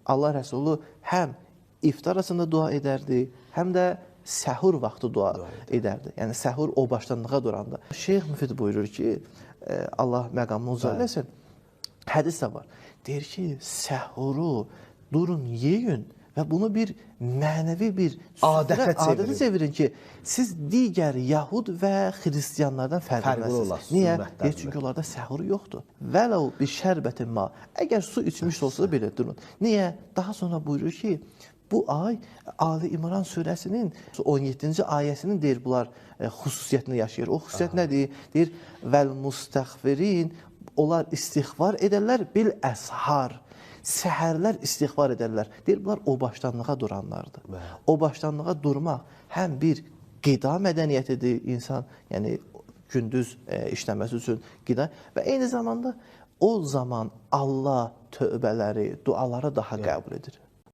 Allah Rəsulu həm iftar arasında dua edərdi, həm də səhur vaxtı dua edərdi. Yəni səhur o başlanlığa duranda. Şeyx Müfid buyurur ki, Allah məqamını uzaq eləsin, hədis də var. Deyir ki, səhuru durun, yeyin və bunu bir mənəvi bir adətə çevirin ki, siz digər Yahud və Xristiyanlardan fərqlənəsiniz. Niyə? Deyir, çünki onlarda səhuru yoxdur. Vələv bir şərbətin ma. Əgər su içmiş olsa da belə durun. Niyə? Daha sonra buyurur ki, bu ay Ali İmran surəsinin 17-ci ayəsinin deyir, bunlar xüsusiyyətini yaşayır. O xüsusiyyət nədir? Deyir, vəl-müstəğfirin, onlar istiğfar edərlər bil əshar. Səhərlər istiğfar edərlər. Deyir, bunlar o başlanlığa duranlardır. O başlanlığa durmaq həm bir qida mədəniyyətidir insan, yəni gündüz işləməsi üçün qida və eyni zamanda o zaman Allah tövbələri, duaları daha qəbul edir.